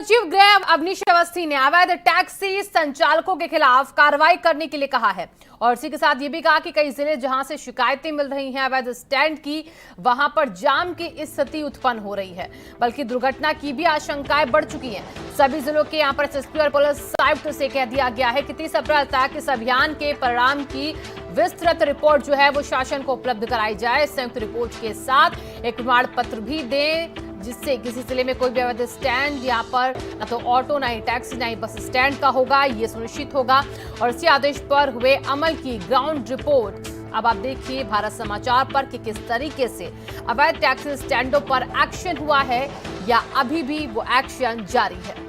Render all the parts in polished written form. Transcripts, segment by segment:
सचिव गृह अवनीश अवस्थी ने अवैध टैक्सी संचालकों के खिलाफ कार्रवाई करने के लिए कहा है और इसी के साथ ये भी कहा कि कई जिले जहां से शिकायतें मिल रही हैं अवैध स्टैंड की, वहां पर जाम की स्थिति उत्पन्न हो रही है, बल्कि दुर्घटना की भी आशंकाएं बढ़ चुकी हैं। सभी जिलों के यहां पर एसएसपी और पुलिस आयुक्त से कह दिया गया है कि 30 अप्रैल तक इस अभियान के परिणाम की विस्तृत रिपोर्ट जो है वो शासन को उपलब्ध कराई जाए। संयुक्त रिपोर्ट के साथ एक प्रमाण पत्र भी दें जिससे किसी जिले में कोई भी अवैध स्टैंड यहाँ पर न तो ऑटो, ना ही टैक्सी, ना ही बस स्टैंड का होगा, ये सुनिश्चित होगा। और इसी आदेश पर हुए अमल की ग्राउंड रिपोर्ट अब आप देखिए भारत समाचार पर कि किस तरीके से अवैध टैक्सी स्टैंडों पर एक्शन हुआ है या अभी भी वो एक्शन जारी है।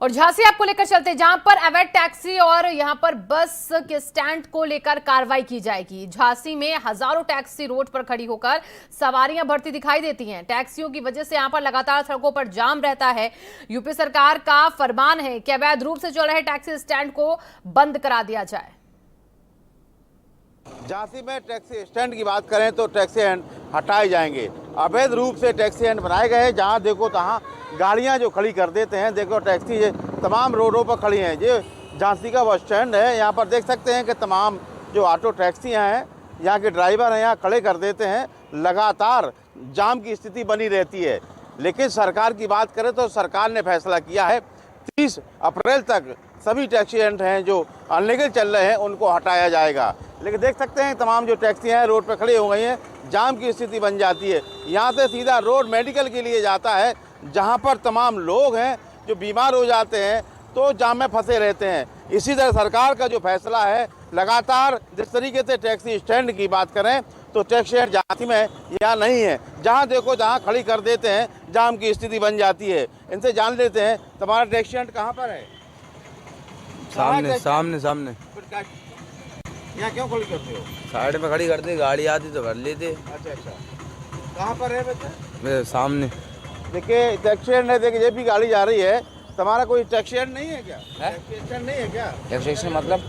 और झांसी आपको लेकर चलते जहां पर अवैध टैक्सी और यहां पर बस के स्टैंड को लेकर कार्रवाई की जाएगी। झांसी में हजारों टैक्सी रोड पर खड़ी होकर सवारियां भरती दिखाई देती हैं। टैक्सियों की वजह से यहां पर लगातार सड़कों पर जाम रहता है। यूपी सरकार का फरमान है कि अवैध रूप से चल रहे टैक्सी स्टैंड को बंद करा दिया जाए। झांसी में टैक्सी स्टैंड की बात करें तो टैक्सी स्टैंड हटाए जाएंगे। अवैध रूप से टैक्सी स्टैंड बनाए गए हैं, जहां देखो तहां गाड़ियां जो खड़ी कर देते हैं। देखो टैक्सी ये तमाम रोडों पर खड़ी हैं। ये झांसी का बस स्टैंड है, यहाँ पर देख सकते हैं कि तमाम जो ऑटो टैक्सियां हैं, यहाँ के ड्राइवर हैं, यहाँ खड़े कर देते हैं। लगातार जाम की स्थिति बनी रहती है। लेकिन सरकार की बात करें तो सरकार ने फैसला किया है 30 अप्रैल तक सभी टैक्सी स्टैंड हैं जो अनलीगल चल रहे हैं उनको हटाया जाएगा। लेकिन देख सकते हैं तमाम जो टैक्सियां हैं रोड पर खड़ी हो गई हैं, जाम की स्थिति बन जाती है। यहाँ से सीधा रोड मेडिकल के लिए जाता है, जहाँ पर तमाम लोग हैं जो बीमार हो जाते हैं तो जाम में फंसे रहते हैं। इसी तरह सरकार का जो फैसला है, लगातार जिस तरीके से टैक्सी स्टैंड की बात करें तो टैक्सी स्टैंड झांसी में यहाँ नहीं है। जहाँ देखो जहाँ खड़ी कर देते हैं, जाम की स्थिति बन जाती है। इनसे जान लेते हैं तुम्हारा टैक्सी स्टैंड कहाँ पर है? सामने सामने सामने। यहाँ क्यों खड़ी करते हो? साइड में खड़ी करते, गाड़ी आती तो भर लेते। अच्छा, कहाँ पर है बच्चा? मेरे सामने देखिए टैक्सी स्टैंड है, देखिए ये भी गाड़ी जा रही है। तुम्हारा कोई टैक्सी स्टैंड नहीं है क्या? टैक्सी स्टैंड नहीं है क्या? टैक्सी स्टैंड मतलब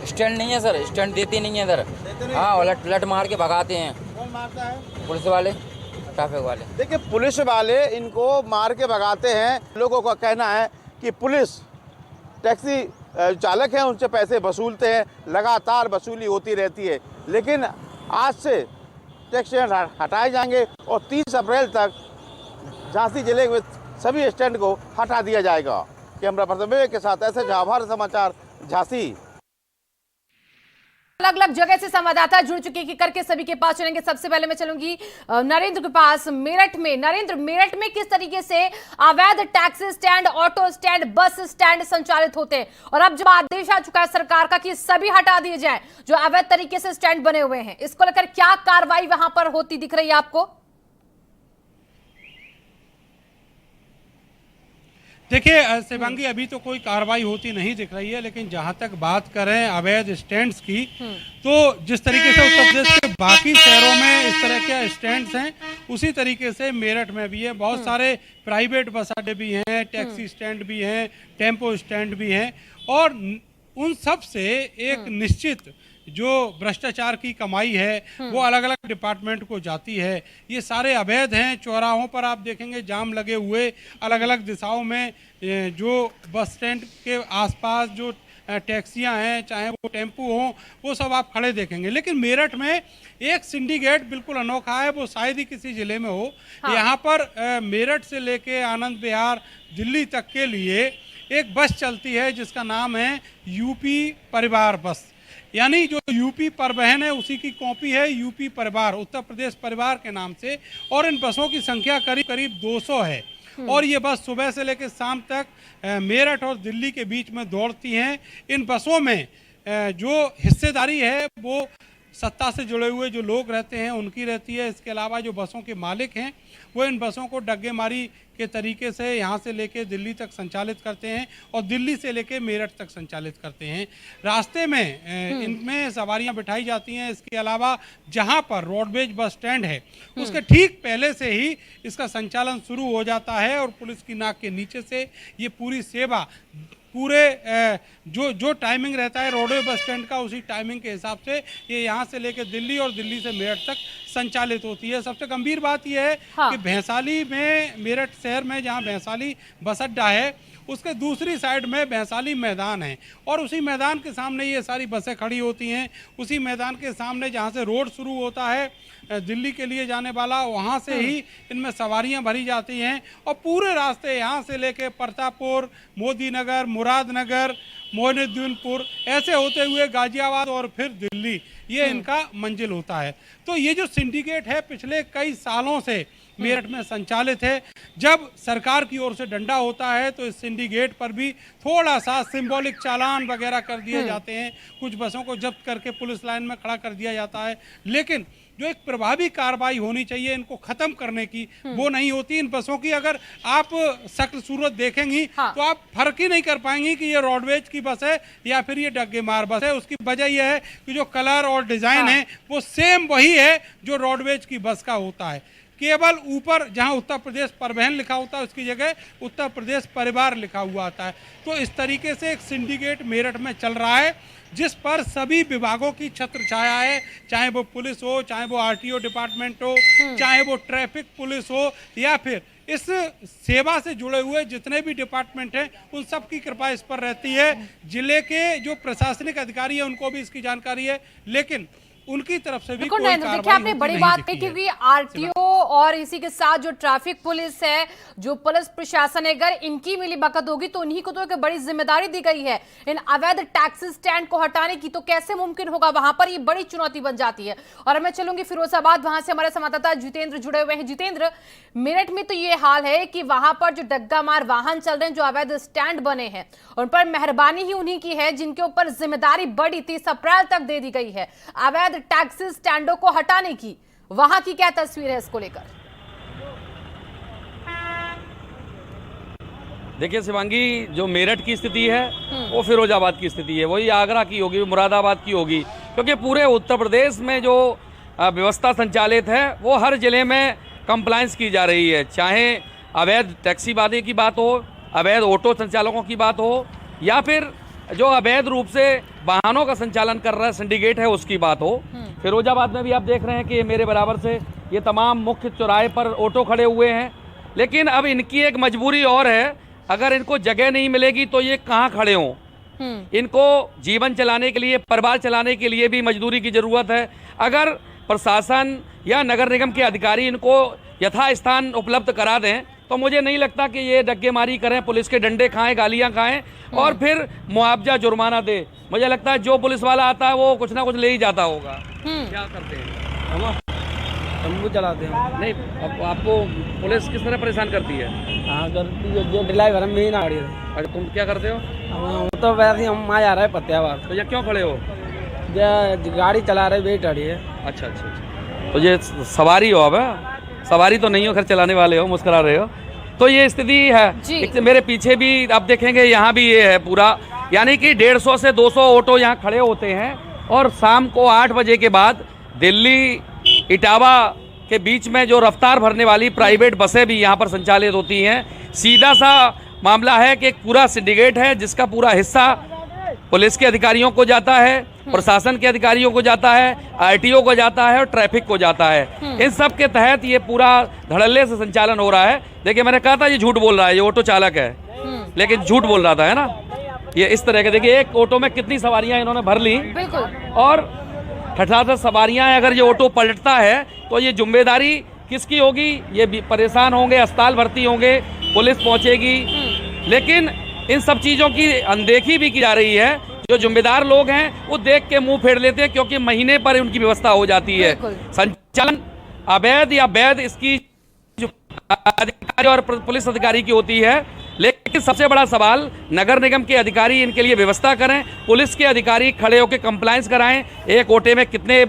स्टैंड नहीं है सर, स्टैंड देते नहीं है इधर। हाँ, उलट मार के भगाते हैं। कौन मारता है? पुलिस वाले, ट्रैफिक वाले। देखिए पुलिस वाले इनको मार के भगाते हैं। लोगों का कहना है कि पुलिस टैक्सी चालक हैं उनसे पैसे वसूलते हैं, लगातार वसूली होती रहती है। लेकिन आज से टैक्सी स्टैंड हटाए जाएंगे और 30 अप्रैल तक झांसी जिले में सभी स्टैंड को हटा दिया जाएगा। कैमरा पर्सन विवेक के साथ ऐसे भारत समाचार झांसी। अलग अलग जगह से संवाददाता जुड़ चुके हैं, करके सभी के पास चलेंगे। सबसे पहले मैं चलूंगी नरेंद्र के पास मेरठ में। नरेंद्र, मेरठ में किस तरीके से अवैध taxi stand, auto stand, bus stand संचालित होते हैं और अब जब आदेश आ चुका है सरकार का कि सभी हटा दिए जाएं जो अवैध तरीके से स्टैंड बने हुए हैं, इसको लेकर क्या कार्रवाई वहां पर होती दिख रही है आपको? देखिए शिवांगी, अभी तो कोई कार्रवाई होती नहीं दिख रही है, लेकिन जहां तक बात करें अवैध स्टैंड्स की, तो जिस तरीके से उत्तर प्रदेश के बाकी शहरों में इस तरह के स्टैंड्स हैं, उसी तरीके से मेरठ में भी है। बहुत सारे प्राइवेट बस अड्डे भी हैं, टैक्सी स्टैंड भी हैं, टेम्पो स्टैंड भी हैं और उन सब से एक निश्चित जो भ्रष्टाचार की कमाई है वो अलग अलग डिपार्टमेंट को जाती है। ये सारे अवैध हैं। चौराहों पर आप देखेंगे जाम लगे हुए, अलग अलग दिशाओं में जो बस स्टैंड के आसपास जो टैक्सियां हैं, चाहे वो टेम्पू हों, वो सब आप खड़े देखेंगे। लेकिन मेरठ में एक सिंडिकेट बिल्कुल अनोखा है, वो शायद ही किसी जिले में हो। हाँ। यहाँ पर मेरठ से लेके आनंद विहार, दिल्ली तक के लिए एक बस चलती है जिसका नाम है यूपी परिवार बस, यानी जो यूपी परिवहन है उसी की कॉपी है यूपी परिवार, उत्तर प्रदेश परिवार के नाम से। और इन बसों की संख्या करीब करीब 200 है और ये बस सुबह से लेकर शाम तक मेरठ और दिल्ली के बीच में दौड़ती हैं। इन बसों में जो हिस्सेदारी है वो सत्ता से जुड़े हुए जो लोग रहते हैं उनकी रहती है। इसके अलावा जो बसों के मालिक हैं वो इन बसों को डग्गेमारी के तरीके से यहाँ से लेके दिल्ली तक संचालित करते हैं और दिल्ली से लेके मेरठ तक संचालित करते हैं। रास्ते में इनमें सवारियाँ बिठाई जाती हैं। इसके अलावा जहाँ पर रोडवेज बस स्टैंड है उसके ठीक पहले से ही इसका संचालन शुरू हो जाता है और पुलिस की नाक के नीचे से ये पूरी सेवा पूरे जो टाइमिंग रहता है रोडवे बस स्टैंड का, उसी टाइमिंग के हिसाब से ये यहाँ से लेकर दिल्ली और दिल्ली से मेरठ तक संचालित होती है। सबसे गंभीर बात यह है कि भैंसाली में, मेरठ शहर में जहाँ भैंसाली बस अड्डा है, उसके दूसरी साइड में भैंसाली मैदान है और उसी मैदान के सामने ये सारी बसें खड़ी होती हैं। उसी मैदान के सामने जहाँ से रोड शुरू होता है दिल्ली के लिए जाने वाला, वहाँ से ही इनमें सवारियाँ भरी जाती हैं और पूरे रास्ते यहाँ से लेके प्रतापपुर, मोदी नगर, मुरादनगर, मोइनुद्दीनपुर ऐसे होते हुए गाजियाबाद और फिर दिल्ली, ये इनका मंजिल होता है। तो ये जो सिंडिकेट है पिछले कई सालों से मेरठ में संचालित है। जब सरकार की ओर से डंडा होता है तो इस सिंडिकेट पर भी थोड़ा सा सिंबॉलिक चालान वगैरह कर दिए जाते हैं, कुछ बसों को जब्त करके पुलिस लाइन में खड़ा कर दिया जाता है, लेकिन जो एक प्रभावी कार्रवाई होनी चाहिए इनको खत्म करने की, वो नहीं होती। इन बसों की अगर आप शक्ल सूरत देखेंगी तो आप फर्क ही नहीं कर पाएंगी कि ये रोडवेज की बस है या फिर ये डग्गे मार बस है। उसकी वजह यह है कि जो कलर और डिजाइन है वो सेम वही है जो रोडवेज की बस का होता है, केवल ऊपर जहां उत्तर प्रदेश परिवहन लिखा होता है उसकी जगह उत्तर प्रदेश परिवार लिखा हुआ आता है। तो इस तरीके से एक सिंडिकेट मेरठ में चल रहा है जिस पर सभी विभागों की छत्र छाया है, चाहे वो पुलिस हो, चाहे वो आरटीओ डिपार्टमेंट हो, चाहे वो ट्रैफिक पुलिस हो या फिर इस सेवा से जुड़े हुए जितने भी डिपार्टमेंट हैं उन सब की कृपा इस पर रहती है। जिले के जो प्रशासनिक अधिकारी है उनको भी इसकी जानकारी है, लेकिन उनकी तरफ से भी कोई कार्रवाई देखिए आपने बड़ी बात कही, क्योंकि आरटीओ और इसी के साथ जो ट्रैफिक पुलिस है, जो पुलिस प्रशासन है, अगर इनकी मिली भगत होगी तो उन्हीं को तो एक बड़ी जिम्मेदारी दी गई है इन अवैध टैक्सी स्टैंड को हटाने की, तो कैसे मुमकिन होगा? वहां पर ये बड़ी चुनौती बन जाती है। और मैं चलूंगी फिरोजाबाद, वहां से हमारे संवाददाता जितेंद्र जुड़े हुए हैं। जितेंद्र, मेरठ में तो ये हाल है कि वहां पर जो डग्गा मार वाहन चल रहे हैं, जो अवैध स्टैंड बने हैं, उन पर मेहरबानी ही उन्हीं की है जिनके ऊपर जिम्मेदारी बड़ी 30 अप्रैल तक दे दी गई है अवैध टैक्सी स्टैंडों को हटाने की। वहां की क्या तस्वीर है इसको लेकर? देखिए शिवांगी, जो मेरठ की स्थिति है वो फिरोजाबाद की स्थिति है, वही आगरा की होगी, मुरादाबाद की होगी, क्योंकि पूरे उत्तर प्रदेश में जो व्यवस्था संचालित है वो हर जिले में कंप्लायंस की जा रही है। चाहे अवैध टैक्सी वादे की बात हो, अवैध ऑटो संचालकों की बात हो, या फिर जो अवैध रूप से वाहनों का संचालन कर रहा है सिंडिकेट है उसकी बात हो। फिरोजाबाद में भी आप देख रहे हैं कि मेरे बराबर से ये तमाम मुख्य चौराहे पर ऑटो खड़े हुए हैं, लेकिन अब इनकी एक मजबूरी और है, अगर इनको जगह नहीं मिलेगी तो ये कहाँ खड़े हों। इनको जीवन चलाने के लिए, परिवार चलाने के लिए भी मजदूरी की ज़रूरत है। अगर प्रशासन या नगर निगम के अधिकारी इनको यथास्थान उपलब्ध करा दें तो मुझे नहीं लगता कि ये डग्गेमारी करें, पुलिस के डंडे खाएं, गालियां खाएं और फिर मुआवजा जुर्माना दे। मुझे लगता है जो पुलिस वाला आता है वो कुछ ना कुछ ले ही जाता होगा। क्या करते हैं? टेम्पो चलाते हैं। नहीं, अब आपको पुलिस किस तरह परेशान करती है? हाँ करती है, जो ड्राइवर में ही ना गाड़ी। अरे तुम क्या करते हो? तो वैसे ही हम आ जा रहे पत्यावार। तो ये क्यों खड़े हो? गाड़ी चला रहे, वेट रही है। अच्छा अच्छा अच्छा, तो ये सवारी हो? अब सवारी तो नहीं हो, खैर चलाने वाले हो, मुस्कुरा रहे हो। तो ये स्थिति है। एक मेरे पीछे भी आप देखेंगे, यहाँ भी ये है पूरा, यानी कि 150 से 200 ऑटो यहाँ खड़े होते हैं और शाम को 8 बजे के बाद दिल्ली इटावा के बीच में जो रफ्तार भरने वाली प्राइवेट बसें भी यहाँ पर संचालित होती हैं। सीधा सा मामला है कि एक पूरा सिंडिकेट है जिसका पूरा हिस्सा पुलिस के अधिकारियों को जाता है, प्रशासन के अधिकारियों को जाता है, आरटीओ को जाता है और ट्रैफिक को जाता है। इन सब के तहत ये पूरा धड़ल्ले से संचालन हो रहा है। देखिए मैंने कहा था ये झूठ बोल रहा है, ये ऑटो चालक है, लेकिन झूठ बोल रहा था, है ना। ये इस तरह के, देखिए एक ऑटो में कितनी सवारियां इन्होंने भर ली और 68 सवारियां हैं। अगर ये ऑटो पलटता है तो ये जिम्मेदारी किसकी होगी? ये भी परेशान होंगे, अस्पताल भर्ती होंगे, पुलिस पहुंचेगी, लेकिन इन सब चीज़ों की अनदेखी भी की जा रही है। जो जिम्मेदार लोग हैं वो देख के मुंह फेर लेते हैं, क्योंकि महीने पर उनकी व्यवस्था हो जाती है। संचालन अवैध या वैध इसकी जो अधिकारी और पुलिस अधिकारी की होती है, लेकिन सबसे बड़ा सवाल नगर निगम के अधिकारी इनके लिए व्यवस्था करें, पुलिस के अधिकारी खड़े होकर कंप्लायंस कराएं। एक ऑटो में कितने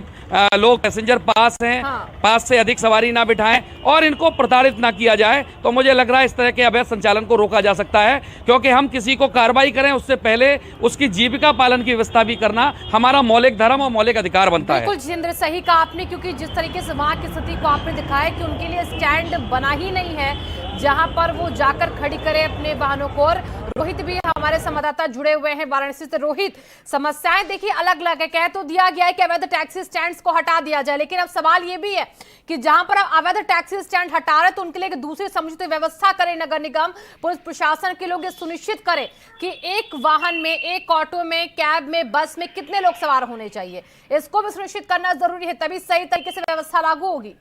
लोग पैसेंजर पास हैं, 5 से अधिक सवारी ना बिठाएं और इनको प्रताड़ित ना किया जाए। तो मुझे लग रहा है इस तरह के अवैध संचालन को रोका जा सकता है, क्योंकि हम किसी को कार्रवाई करें उससे पहले उसकी जीविका पालन की व्यवस्था भी करना हमारा मौलिक धर्म और मौलिक अधिकार बनता है। बिल्कुल जितेंद्र, सही कहा आपने, क्योंकि जिस तरीके से वहाँ की स्थिति को आपने दिखाया कि उनके लिए स्टैंड बना ही नहीं है जहाँ पर वो जाकर खड़ी करे अपने वाहनों को, और रोहित भी हमारे संवाददाता जुड़े हुए हैं वाराणसी से। रोहित, समस्याएं देखिए अलग अलग है। कह तो दिया गया है कि अवैध टैक्सी स्टैंड्स को हटा दिया जाए, लेकिन अब सवाल ये भी है कि जहां पर अब अवैध टैक्सी स्टैंड हटा रहे तो उनके लिए एक दूसरी समुचित व्यवस्था करे नगर निगम, पुलिस प्रशासन के लोग ये सुनिश्चित करें कि एक वाहन में, एक ऑटो में, कैब में, बस में कितने लोग सवार होने चाहिए। इसको भी सुनिश्चित करना जरूरी है, तभी सही तरीके से व्यवस्था लागू होगी।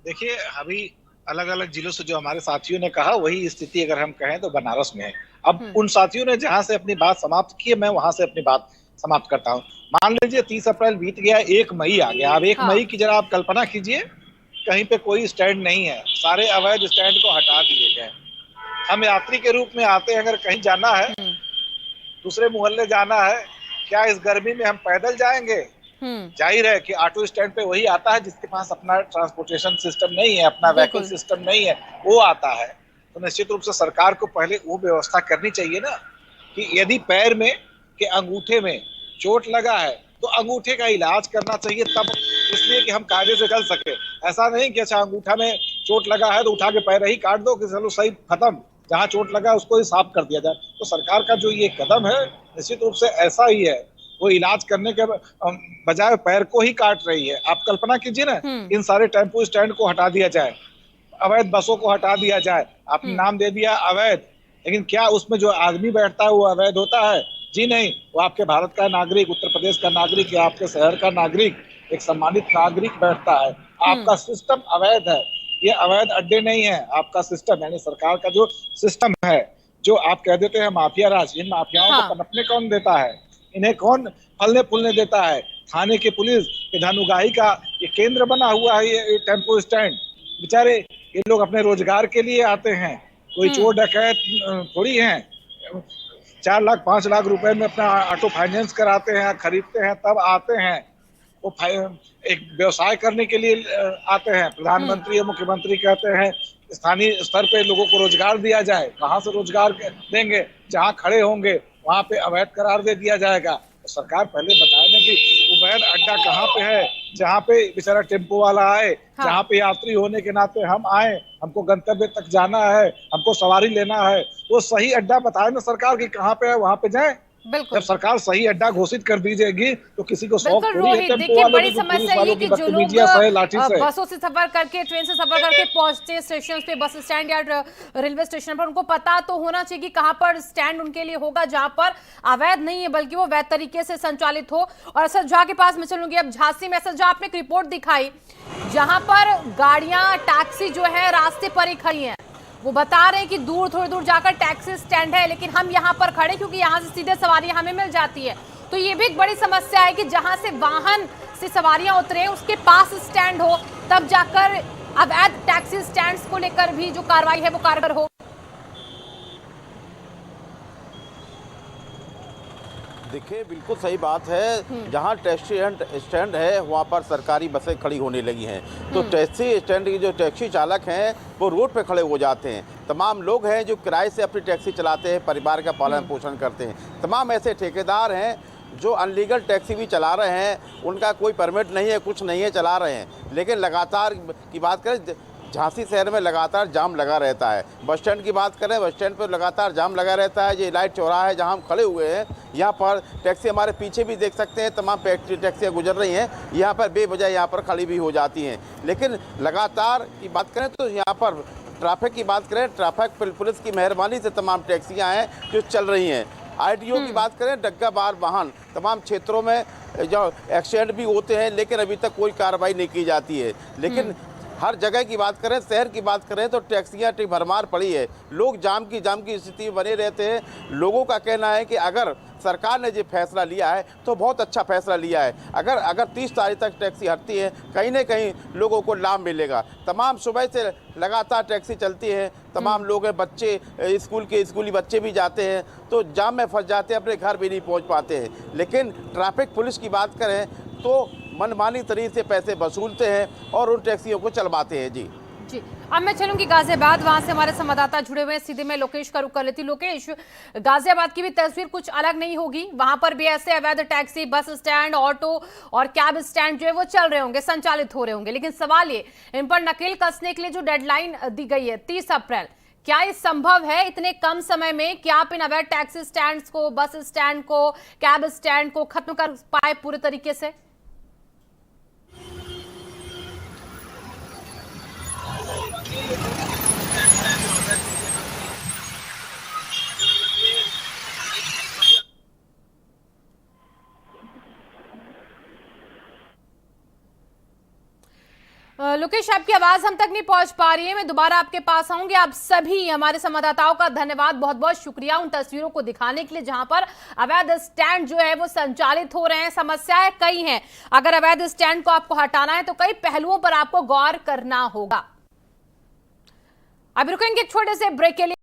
देखिए, अभी अलग अलग जिलों से जो हमारे साथियों ने कहा वही स्थिति अगर हम कहें तो बनारस में है। अब उन साथियों ने जहां से अपनी बात समाप्त की है, मैं वहां से अपनी बात समाप्त करता हूं। मान लीजिए 30 अप्रैल बीत गया, 1 मई आ गया। अब 1 मई की जरा आप कल्पना कीजिए, कहीं पे कोई स्टैंड नहीं है, सारे अवैध स्टैंड को हटा दिए गए। हम यात्री के रूप में आते हैं, अगर कहीं जाना है, दूसरे मोहल्ले जाना है, क्या इस गर्मी में हम पैदल जाएंगे? जाहिर है कि ऑटो स्टैंड पे वही आता है जिसके पास अपना ट्रांसपोर्टेशन सिस्टम नहीं है, अपना व्हीकल सिस्टम नहीं है, वो आता है। तो निश्चित रूप से सरकार को पहले वो व्यवस्था करनी चाहिए ना कि यदि पैर में के अंगूठे में चोट लगा है तो अंगूठे का इलाज करना चाहिए, तब इसलिए कि हम कायदे से चल सके। ऐसा नहीं कि अच्छा अंगूठा में चोट लगा है तो उठा के पैर ही काट दो कि चलो सही खत्म, जहाँ चोट लगा उसको ही साफ कर दिया जाए। तो सरकार का जो ये कदम है निश्चित रूप से ऐसा ही है, वो इलाज करने के बजाय पैर को ही काट रही है। आप कल्पना कीजिए ना, इन सारे टेम्पो स्टैंड को हटा दिया जाए, अवैध बसों को हटा दिया जाए। आपने नाम दे दिया अवैध, लेकिन क्या उसमें जो आदमी बैठता है वो अवैध होता है? जी नहीं, वो आपके भारत का नागरिक, उत्तर प्रदेश का नागरिक या आपके शहर का नागरिक, एक सम्मानित नागरिक बैठता है। आपका सिस्टम अवैध है, ये अवैध अड्डे नहीं है। आपका सिस्टम यानी सरकार का जो सिस्टम है, जो आप कह देते हैं माफिया राज, इन माफियाओं को पनपने कौन देता है? इन्हें कौन फलने फूलने देता है? थाने की पुलिस के धनुगाही का ये केंद्र बना हुआ है ये टेम्पो स्टैंड। बेचारे ये लोग अपने रोजगार के लिए आते हैं, कोई चोर डकैत थोड़ी हैं। 4 लाख 5 लाख रुपए में अपना ऑटो फाइनेंस कराते हैं, खरीदते हैं, तब आते हैं। वो एक व्यवसाय करने के लिए आते हैं। प्रधानमंत्री और मुख्यमंत्री कहते हैं स्थानीय स्तर पे लोगों को रोजगार दिया जाए। कहाँ से रोजगार देंगे? जहाँ खड़े होंगे वहां पे अवैध करार दे दिया जाएगा। तो सरकार पहले बता दें कि अवैध अड्डा कहाँ पे है, जहाँ पे बेचारा टेम्पो वाला आए, जहाँ पे यात्री होने के नाते हम आए, हमको गंतव्य तक जाना है, हमको सवारी लेना है, वो सही अड्डा बताए ना सरकार की कहाँ पे है, वहां पे जाए। जब सरकार सही अड्डा घोषित कर दी जाएगी तो किसी को शौक थोड़ी है टेम्पो वालों बड़ी समस्या ये कि जो लोग बसों से सफर करके, ट्रेन से सफर करके पहुंचते स्टेशन पे, बस स्टैंड या रेलवे स्टेशन पर, उनको पता तो होना चाहिए कि कहां पर स्टैंड उनके लिए होगा जहां पर अवैध नहीं है बल्कि वो वैध तरीके से संचालित हो। और असद झा के पास मैं चलूंगी अब झांसी में। असद झा, आपने एक रिपोर्ट दिखाई जहां पर गाड़ियां, टैक्सी जो है रास्ते पर ही खड़ी है। वो बता रहे हैं कि दूर, थोड़ी दूर जाकर टैक्सी स्टैंड है, लेकिन हम यहाँ पर खड़े क्योंकि यहाँ से सीधे सवारियां हमें मिल जाती है। तो ये भी एक बड़ी समस्या है कि जहाँ से वाहन से सवारियां उतरे उसके पास स्टैंड हो, तब जाकर अवैध टैक्सी स्टैंड्स को लेकर भी जो कार्रवाई है वो कारगर हो। देखिए, बिल्कुल सही बात है। जहाँ टैक्सी स्टैंड है वहाँ पर सरकारी बसें खड़ी होने लगी हैं, तो टैक्सी स्टैंड के जो टैक्सी चालक हैं वो रोड पे खड़े हो जाते हैं। तमाम लोग हैं जो किराए से अपनी टैक्सी चलाते हैं, परिवार का पालन पोषण करते हैं। तमाम ऐसे ठेकेदार हैं जो अनलीगल टैक्सी भी चला रहे हैं, उनका कोई परमिट नहीं है, कुछ नहीं है, चला रहे हैं। लेकिन लगातार की बात करें, झांसी शहर में लगातार जाम लगा रहता है। बस स्टैंड की बात करें, बस स्टैंड पर लगातार जाम लगा रहता है। ये लाइट चौराहा है जहां हम खड़े हुए हैं, यहाँ पर टैक्सी, हमारे पीछे भी देख सकते हैं तमाम टैक्सियाँ गुजर रही हैं, यहाँ पर बेवजह यहाँ पर खड़ी भी हो जाती हैं। लेकिन लगातार की बात करें तो यहाँ पर ट्रैफिक की बात करें, ट्रैफिक पुलिस की मेहरबानी से तमाम टैक्सियाँ हैं जो चल रही हैं। ITO की बात करें, डग्गा बार वाहन तमाम क्षेत्रों में जो एक्सीडेंट भी होते हैं, लेकिन अभी तक कोई कार्रवाई नहीं की जाती है। लेकिन हर जगह की बात करें, शहर की बात करें तो टैक्सियाँ भरमार पड़ी है। लोग जाम की स्थिति में बने रहते हैं। लोगों का कहना है कि अगर सरकार ने जो फैसला लिया है तो बहुत अच्छा फैसला लिया है। अगर 30 तारीख तक टैक्सी हटती है, कहीं ना कहीं लोगों को लाभ मिलेगा। तमाम सुबह से लगातार टैक्सी चलती है, तमाम लोग हैं, बच्चे स्कूली बच्चे भी जाते हैं, तो जाम में फंस जाते हैं, अपने घर भी नहीं पहुंच पाते हैं। लेकिन ट्रैफिक पुलिस की बात करें तो मनमानी तरीके से पैसे वसूलते हैं और उन टैक्सियों को चलवाते हैं। जी। अब मैं चलूंगी गाजियाबाद, वहां से हमारे संवाददाता जुड़े हुए हैं। सीधे मैं लोकेश का रुख कर लेती। लोकेश, गाजियाबाद की भी तस्वीर कुछ अलग नहीं होगी, वहां पर भी ऐसे अवैध टैक्सी, बस स्टैंड, ऑटो और कैब स्टैंड जो है वो चल रहे होंगे, संचालित हो रहे होंगे। लेकिन सवाल ये, इन पर नकेल कसने के लिए जो डेडलाइन दी गई है 30 अप्रैल, क्या ये संभव है इतने कम समय में कि आप इन अवैध टैक्सी स्टैंड्स को, बस स्टैंड को, कैब स्टैंड को खत्म कर पाए पूरे तरीके से? लोकेश, आपकी आवाज हम तक नहीं पहुंच पा रही है, मैं दोबारा आपके पास आऊंगी। आप सभी हमारे संवाददाताओं का धन्यवाद, बहुत बहुत शुक्रिया उन तस्वीरों को दिखाने के लिए जहां पर अवैध स्टैंड जो है वो संचालित हो रहे हैं। समस्याएं कई हैं, अगर अवैध स्टैंड को आपको हटाना है तो कई पहलुओं पर आपको गौर करना होगा। अब रुकेंगे एक छोटे से ब्रेक के लिए।